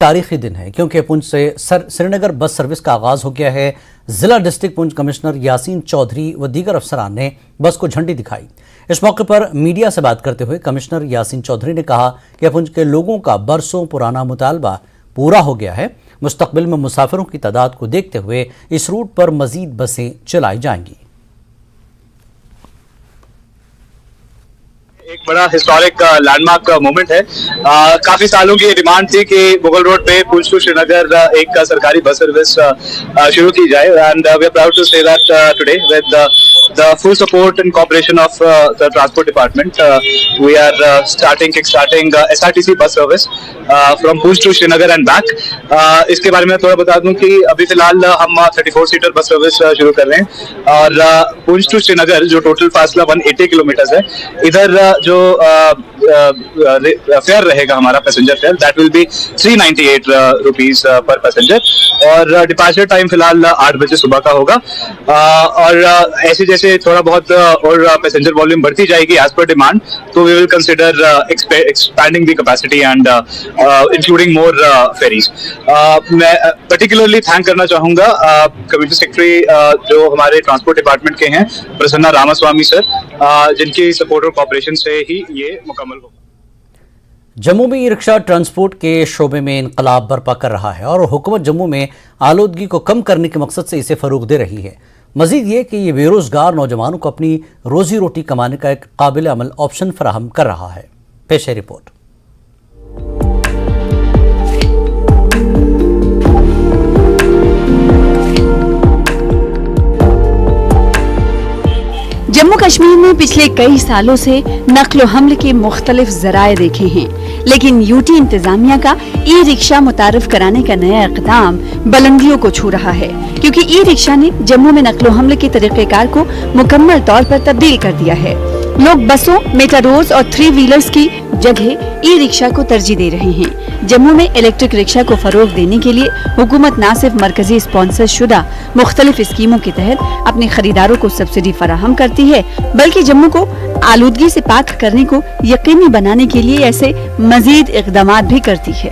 तारीखी दिन है क्योंकि पुंछ से श्रीनगर बस सर्विस का आगाज हो गया है। जिला डिस्ट्रिक्ट पुंछ कमिश्नर यासीन चौधरी व दीगर अफसरान ने बस को झंडी दिखाई। इस मौके पर मीडिया से बात करते हुए कमिश्नर यासीन चौधरी ने कहा कि पुंछ के लोगों का बरसों पुराना मुतालबा पूरा हो गया है। मुस्तकबिल में मुसाफिरों की तादाद को देखते हुए इस रूट पर मजीद बसें चलाई जाएंगी। एक बड़ा हिस्टोरिक लैंडमार्क मोमेंट है। काफी सालों की डिमांड थी कि मुगल रोड पे पुंछ टू श्रीनगर एक सरकारी बस सर्विस शुरू की जाए and we are proud to say that today with the full support and cooperation of the transport department we are kickstarting SRTC bus service from Poonch to Srinagar and back। इसके बारे में थोड़ा बता दूं कि अभी फिलहाल हम 34 सीटर बस सर्विस शुरू कर रहे हैं और पुंछ टू श्रीनगर जो टोटल फासला 180 किलोमीटर है, इधर जो फेयर रहेगा हमारा passenger fair that will be 398 rupees per passenger और डिपार्चर टाइम फिलहाल 8 बजे सुबह का होगा और ऐसे जैसे थोड़ा बहुत और पैसेंजर वॉल्यूम बढ़ती जाएगी एज पर डिमांड तो we will consider expanding the capacity and including more ferries. मैं पर्टिकुलरली थैंक करना चाहूंगा कम्युनिटी सेक्रेटरी जो हमारे ट्रांसपोर्ट डिपार्टमेंट के हैं प्रसन्ना रामास्वामी सर, जिनकी सपोर्ट और कोऑपरेशन से ही ये मुकम्मल होगा। जम्मू में ई रिक्शा ट्रांसपोर्ट के शोबे में इनकलाब बर्पा कर रहा है और हुकूमत जम्मू में आलूदगी को कम करने के मकसद से इसे फरोग दे रही है। मजीद ये कि ये बेरोजगार नौजवानों को अपनी रोजी रोटी कमाने का एक काबिल अमल ऑप्शन फराहम कर रहा है। पेश है रिपोर्ट। जम्मू कश्मीर में पिछले कई सालों से नक्ल हमल के मुख्तलिफ जराए देखे हैं, लेकिन यूटी इंतजामिया का ई रिक्शा मुतारिफ कराने का नया इक़दाम बुलंदियों को छू रहा है, क्योंकि ई रिक्शा ने जम्मू में नक्ल हमल के तरीक़ेकार को मुकम्मल तौर पर तब्दील कर दिया है। लोग बसों, मेटाडोर्स और 3 व्हीलर्स की जगह ई रिक्शा को तरजीह दे रहे हैं। जम्मू में इलेक्ट्रिक रिक्शा को फरोग देने के लिए हुकूमत न सिर्फ मरकजी स्पॉन्सर शुदा मुख्तलिफ स्कीमों के तहत अपने खरीदारों को सब्सिडी फराहम करती है, बल्कि जम्मू को आलूदगी से पाक करने को यकीनी बनाने के लिए ऐसे मजीद इक़दामात भी करती है।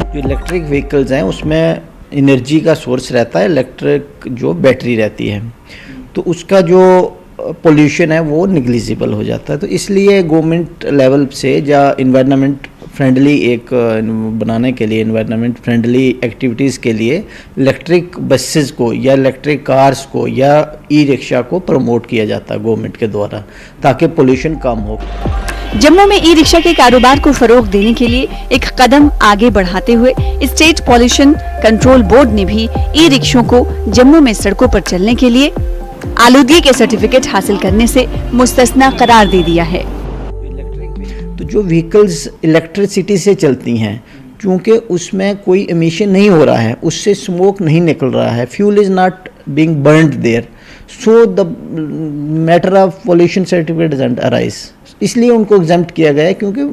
जो इलेक्ट्रिक व्हीकल्स हैं उसमें एनर्जी का सोर्स रहता है, इलेक्ट्रिक जो बैटरी रहती है, तो उसका जो पोल्यूशन है वो निग्लिजिबल हो जाता है। तो इसलिए गवर्नमेंट लेवल से या इन्वायरमेंट फ्रेंडली एक बनाने के लिए, इन्वायरमेंट फ्रेंडली एक्टिविटीज़ के लिए इलेक्ट्रिक बसेस को या इलेक्ट्रिक कार्स को या ई रिक्शा को प्रमोट किया जाता है गवर्नमेंट के द्वारा, ताकि पोल्यूशन कम हो। जम्मू में ई रिक्शा के कारोबार को फरोग देने के लिए एक कदम आगे बढ़ाते हुए स्टेट पॉल्यूशन कंट्रोल बोर्ड ने भी ई रिक्शों को जम्मू में सड़कों पर चलने के लिए आलूदगी के सर्टिफिकेट हासिल करने से मुस्तस्ना करार दे दिया है। तो जो व्हीकल्स इलेक्ट्रिसिटी से चलती हैं, क्योंकि उसमें कोई एमिशन नहीं हो रहा है, उससे स्मोक नहीं निकल रहा है, fuel is not being burned there, so the matter of pollution certificate doesn't arise. इसलिए उनको एग्जम्प्ट किया गया है, क्योंकि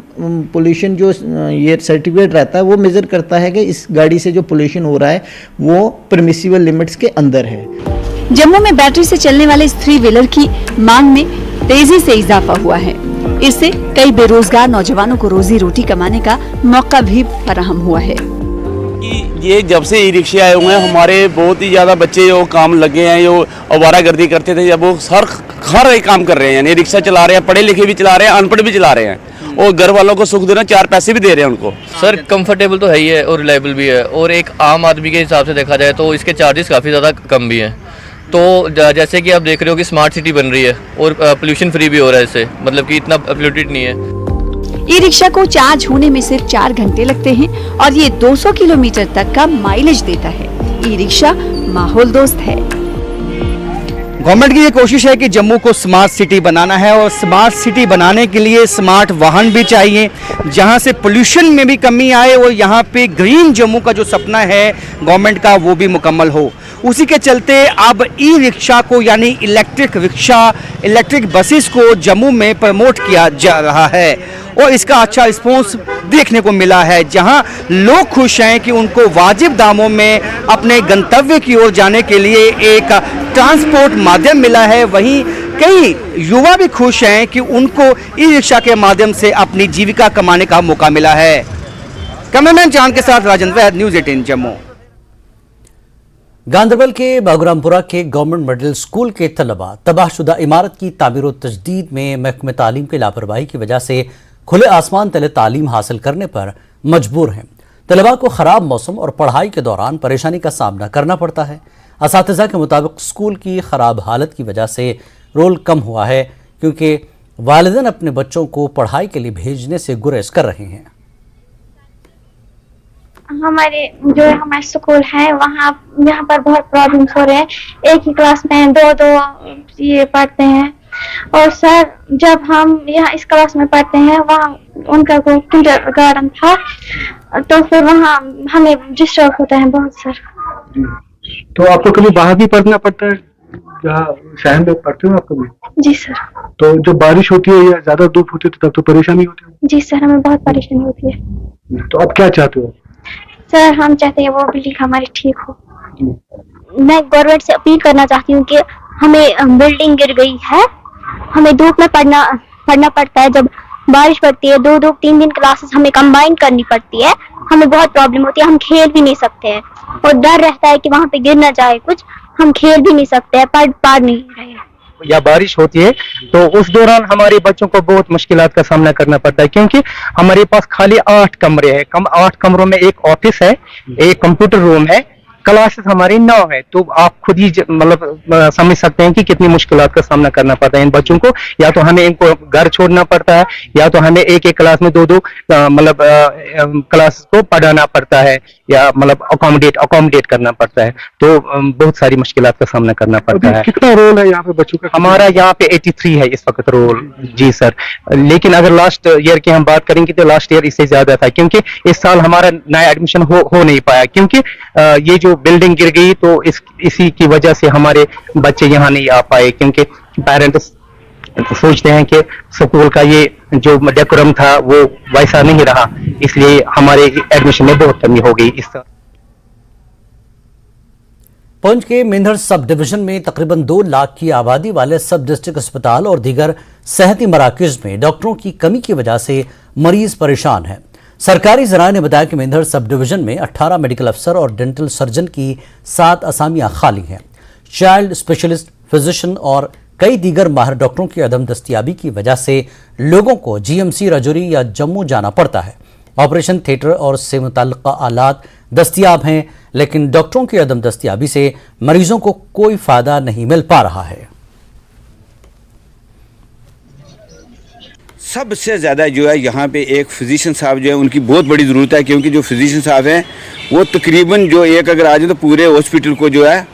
पोल्यूशन जो ये सर्टिफिकेट रहता है वो मेजर करता है कि इस गाड़ी से जो पोल्यूशन हो रहा है वो परमिसिबल लिमिट्स के अंदर है। जम्मू में बैटरी से चलने वाले इस 3 व्हीलर की मांग में तेजी से इजाफा हुआ है। इससे कई बेरोजगार नौजवानों को रोजी रोटी कमाने का मौका भी फराहम हुआ है। ये जब से ई रिक्शे आए हुए हैं, हमारे बहुत ही ज्यादा बच्चे जो काम लगे हैं, जो आवारागर्दी करते थे, जब वो हर एक काम कर रहे हैं, यानी रिक्शा चला रहे हैं, पढ़े लिखे भी चला रहे हैं, अनपढ़ भी चला रहे हैं और घर वालों को सुख देना 4 पैसे भी दे रहे हैं उनको। सर कंफर्टेबल तो है ही है और रिलायबल भी है, और एक आम आदमी के हिसाब से देखा जाए तो इसके चार्जेस काफ़ी ज़्यादा कम भी हैं। तो जैसे कि आप देख रहे हो कि स्मार्ट सिटी बन रही है और पोल्यूशन फ्री भी हो रहा है इससे, मतलब कि इतना पोल्यूटेड नहीं है। ई रिक्शा को चार्ज होने में सिर्फ 4 घंटे लगते हैं और ये 200 किलोमीटर तक का माइलेज देता है। ई रिक्शा माहौल दोस्त है। गवर्नमेंट की ये कोशिश है कि जम्मू को स्मार्ट सिटी बनाना है और स्मार्ट सिटी बनाने के लिए स्मार्ट वाहन भी चाहिए, जहां से पोल्यूशन में भी कमी आए और यहां पे ग्रीन जम्मू का जो सपना है गवर्नमेंट का वो भी मुकम्मल हो। उसी के चलते अब ई रिक्शा को यानी इलेक्ट्रिक रिक्शा, इलेक्ट्रिक बसेस को जम्मू में प्रमोट किया जा रहा है और इसका अच्छा रिस्पॉन्स देखने को मिला है, जहां लोग खुश हैं कि उनको वाजिब दामों में अपने गंतव्य की ओर जाने के लिए एक ट्रांसपोर्ट माध्यम मिला है। वहीं कई युवा भी खुश हैं कि उनको ई रिक्शा के माध्यम से अपनी जीविका कमाने का मौका मिला है। कैमरामैन चांद के साथ राजन वैद, न्यूज़ 18 जम्मू। गांधरबल के बागुरामपुरा के गवर्नमेंट मिडिल स्कूल के तलबा तबाहशुदा इमारत की तामीर और तजदीद में महकमे तालीम की लापरवाही की वजह से खुले आसमान तले तालीम हासिल करने पर मजबूर हैं। तलबा को खराब मौसम और पढ़ाई के दौरान परेशानी का सामना करना पड़ता है। असातिज़ा के मुताबिक स्कूल की खराब हालत की वजह से रोल कम हुआ है, क्योंकि वालिदैन अपने बच्चों को पढ़ाई के लिए भेजने से गुरेज कर रहे हैं। हमारा स्कूल है वहाँ यहाँ पर बहुत प्रॉब्लम्स हो रहे हैं। एक ही क्लास में दो ये पढ़ते हैं, और सर जब हम यहाँ इस क्लास में पढ़ते हैं वहाँ उनका कोई किंडरगार्टन था, तो फिर वहाँ हमें डिस्टर्ब होता है बहुत सर। तो आपको कभी बाहर भी पढ़ना पड़ता है, जहाँ शहर में पढ़ते हो आप कभी? जी सर। तो जब बारिश होती है या ज्यादा धूप होती है तो तब तो परेशानी होती है? जी सर, हमें बहुत परेशानी होती है। तो आप क्या चाहते हो? सर हम चाहते हैं वो बिल्डिंग हमारी ठीक हो। मैं गवर्नमेंट से अपील करना चाहती हूँ कि हमें बिल्डिंग गिर गई है, हमें धूप में पढ़ना पड़ता है। जब बारिश पड़ती है 2-3 क्लासेस हमें कंबाइन करनी पड़ती है, हमें बहुत प्रॉब्लम होती है। हम खेल भी नहीं सकते हैं और डर रहता है कि वहाँ पे गिर ना जाए कुछ, हम खेल भी नहीं सकते हैं, पढ़ नहीं रहे हैं। या बारिश होती है तो उस दौरान हमारे बच्चों को बहुत मुश्किलात का सामना करना पड़ता है, क्योंकि हमारे पास खाली 8 कमरे हैं। 8 कमरों में एक ऑफिस है, एक कंप्यूटर रूम है, क्लासेस हमारी 9 है। तो आप खुद ही मतलब समझ सकते हैं कि कितनी मुश्किलात का सामना करना पड़ता है इन बच्चों को। या तो हमें इनको घर छोड़ना पड़ता है, या तो हमें एक क्लास में 2 मतलब क्लास को पढ़ाना पड़ता है, या मतलब अकोमोडेट करना पड़ता है। तो बहुत सारी मुश्किलात का सामना करना पड़ता है। कितना रोल है यहाँ पे बच्चों का? हमारा यहाँ पे 83 है इस वक्त रोल। जी सर, लेकिन अगर लास्ट ईयर की हम बात करेंगे तो लास्ट ईयर इससे ज्यादा था, क्योंकि इस साल हमारा नया एडमिशन हो नहीं पाया, क्योंकि ये जो बिल्डिंग गिर गई तो इसी की वजह से हमारे बच्चे यहाँ नहीं आ पाए, क्योंकि पेरेंट्स सोचते हैं कि स्कूल का ये जो डेकोरम था वो वैसा नहीं रहा, इसलिए हमारे एडमिशन में बहुत कमी हो गई इस साल। पुंछ के मेंढर सब डिवीजन में तकरीबन 2 लाख की आबादी वाले सब डिस्ट्रिक्ट अस्पताल और दीगर सेहती मराकज में डॉक्टरों की कमी की वजह से मरीज परेशान हैं। सरकारी जराये ने बताया कि मेंढर सब डिवीजन में 18 मेडिकल अफसर और डेंटल सर्जन की 7 असामियां खाली हैं। चाइल्ड स्पेशलिस्ट, फिजिशियन और कई दीगर माहिर डॉक्टरों की अदम दस्तियाबी की वजह से लोगों को जीएमसी राजौरी या जम्मू जाना पड़ता है। ऑपरेशन थिएटर और से मुतल्लिका आलात दस्तियाब हैं, लेकिन डॉक्टरों की अदम दस्तियाबी से मरीजों को कोई फायदा नहीं मिल पा रहा है। सबसे ज़्यादा जो है यहाँ पे एक फिजिशियन साहब जो है उनकी बहुत बड़ी ज़रूरत है, क्योंकि जो फिजिशियन साहब हैं वो तकरीबन जो एक अगर आ जाए तो पूरे हॉस्पिटल को जो है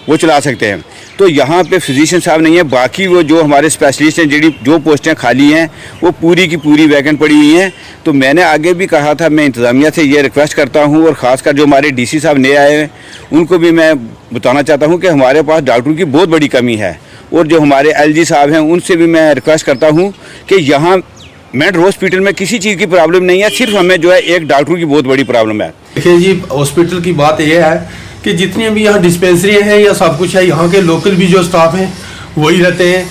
वो चला सकते हैं। तो यहाँ पे फिजिशियन साहब नहीं है। बाकी वो जो हमारे स्पेशलिस्ट हैं, जो पोस्टें खाली हैं वो पूरी की पूरी वैकेंट पड़ी हुई हैं। तो मैंने आगे भी कहा था, मैं इंतज़ामिया से ये रिक्वेस्ट करता हूँ, और ख़ासकर जो हमारे डीसी साहब नए आए हैं उनको भी मैं बताना चाहता हूँ कि हमारे पास डॉक्टरों की बहुत बड़ी कमी है। और जो हमारे एलजी साहब हैं उनसे भी मैं रिक्वेस्ट करता हूँ कि यहाँ मेंढर हॉस्पिटल में किसी चीज़ की प्रॉब्लम नहीं है, सिर्फ हमें जो है एक डॉक्टर की बहुत बड़ी प्रॉब्लम है। देखिए जी, हॉस्पिटल की बात यह है कि जितनी भी यहाँ डिस्पेंसरी हैं या सब कुछ है, यहाँ के लोकल भी जो स्टाफ हैं वही रहते हैं।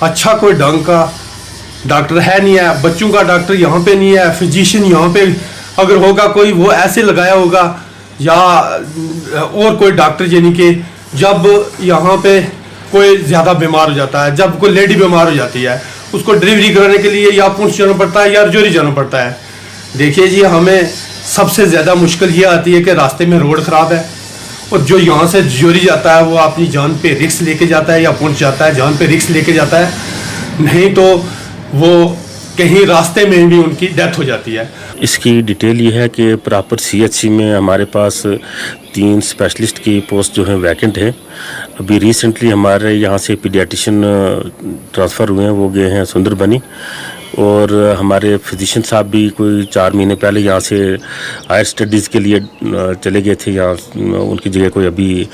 अच्छा कोई ढंग का डॉक्टर है नहीं है, बच्चों का डॉक्टर यहाँ पे नहीं है। फिजिशियन यहाँ पे अगर होगा कोई वो ऐसे लगाया होगा, या और कोई डॉक्टर यानी कि जब यहाँ पे कोई ज़्यादा बीमार हो जाता है, जब कोई लेडी बीमार हो जाती है, उसको डिलीवरी कराने के लिए या पुंछ जाना पड़ता है या राजौरी जाना पड़ता है। देखिए जी, हमें सबसे ज़्यादा मुश्किल ये आती है कि रास्ते में रोड ख़राब है, और जो यहाँ से राजौरी जाता है वो अपनी जान पे रिस्क लेके जाता है, या पुंछ जाता है जान पे रिस्क लेके जाता है, नहीं तो वो कहीं रास्ते में भी उनकी डेथ हो जाती है। इसकी डिटेल ये है कि प्रॉपर सीएचसी में हमारे पास 3 स्पेशलिस्ट की पोस्ट जो है वैकेंट है। अभी रिसेंटली हमारे यहाँ से पीडियाट्रिशियन ट्रांसफ़र हुए हैं, वो गए हैं सुंदरबनी, और हमारे फिजिशियन साहब भी कोई 4 महीने पहले यहाँ से हायर स्टडीज़ के लिए चले गए थे। यहाँ उनकी जगह कोई अभी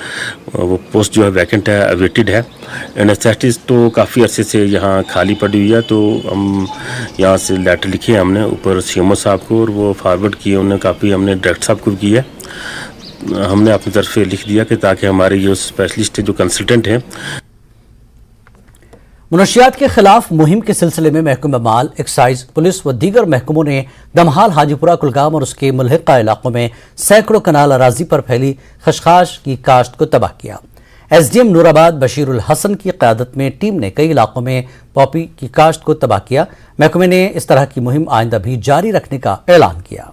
वो पोस्ट जो है वैकेंट है, अवेटेड है। एनेस्थेटिस्ट तो काफ़ी अरसे से यहाँ खाली पड़ी हुई है, तो हम यहाँ से लेटर लिखे हैं हमने ऊपर सीएमओ साहब को, और वो फॉरवर्ड किए उन्हें काफ़ी, हमने डायरेक्टर साहब को की है। हमने अपनी तरफ से लिख दिया कि ताकि हमारे जो स्पेशलिस्ट जो कंसल्टेंट हैं। मुनशियात के खिलाफ मुहिम के सिलसिले में महकमा माल, एक्साइज, पुलिस व दीगर महकमों ने दमहाल, हाजीपुरा, कुलगाम और उसके मुल्हिका इलाकों में सैकड़ों कनाल अराजी पर फैली खशखाश की काश्त को तबाह किया। एसडीएम नूराबाद बशीरुल हसन की क़यादत में टीम ने कई इलाकों में पॉपी की काश्त को तबाह किया। महकमे ने इस तरह की मुहिम आइंदा भी जारी रखने का ऐलान किया।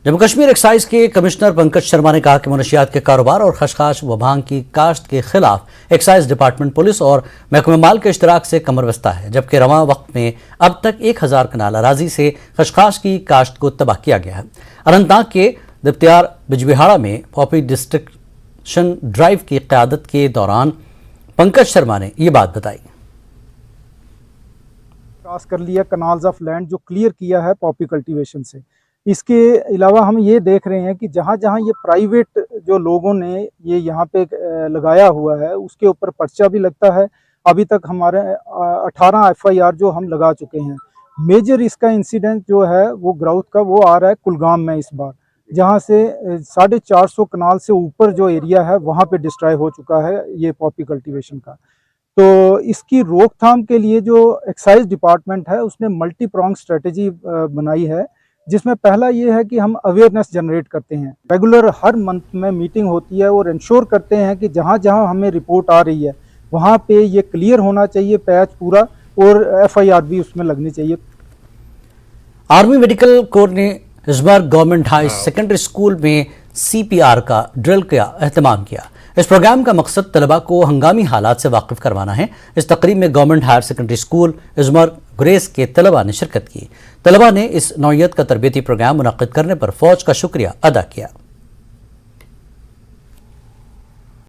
जम्मू कश्मीर एक्साइज के कमिश्नर पंकज शर्मा ने कहा कि मुनशियात के कारोबार और खशखाश व भांग की काश्त के खिलाफ एक्साइज डिपार्टमेंट, पुलिस और महकमा माल के इश्तराक से कमर बस्ता है, जबकि रवां वक्त में अब तक 1000 कनाल अराजी से खशखाश की काश्त को तबाह किया गया है। अनंतनाग के दफ्तियार बिजबिहाड़ा में पॉपी डिस्ट्रिक्शन ड्राइव की क़यादत के दौरान पंकज शर्मा ने ये बात बताई। क्रॉस कर लिया कनाल्स ऑफ लैंड जो क्लियर किया है पॉपी कल्टीवेशन से। इसके अलावा हम ये देख रहे हैं कि जहाँ जहाँ ये प्राइवेट जो लोगों ने ये यहाँ पे लगाया हुआ है उसके ऊपर पर्चा भी लगता है। अभी तक हमारे 18 FIR जो हम लगा चुके हैं। मेजर इसका इंसिडेंट जो है वो ग्राउथ का वो आ रहा है कुलगाम में इस बार, जहाँ से 450 कनाल से ऊपर जो एरिया है वहाँ पे डिस्ट्रॉय हो चुका है ये पॉपी कल्टीवेशन का। तो इसकी रोकथाम के लिए जो एक्साइज डिपार्टमेंट है उसने मल्टी प्रॉन्ग स्ट्रेटेजी बनाई है, जिसमें पहला ये है कि हम अवेयरनेस जनरेट करते हैं। रेगुलर हर मंथ में मीटिंग होती है और इंश्योर करते हैं कि जहाँ जहाँ हमें रिपोर्ट आ रही है वहाँ पे ये क्लियर होना चाहिए पैच पूरा, और FIR भी उसमें लगनी चाहिए। आर्मी मेडिकल कोर ने इजमार गवर्नमेंट हाई सेकेंडरी स्कूल में CPR का ड्रिल का एहतमाम किया। इस प्रोग्राम का मकसद तलबा को हंगामी हालात से वाकिफ करवाना है। इस तकरीब में गवर्नमेंट हायर सेकेंडरी स्कूल इजमर ग्रेस के तलबा ने शिरकत की। तलबा ने इस नौयत का तरबियती प्रोग्राम मुनक्किद करने पर फौज का शुक्रिया अदा किया।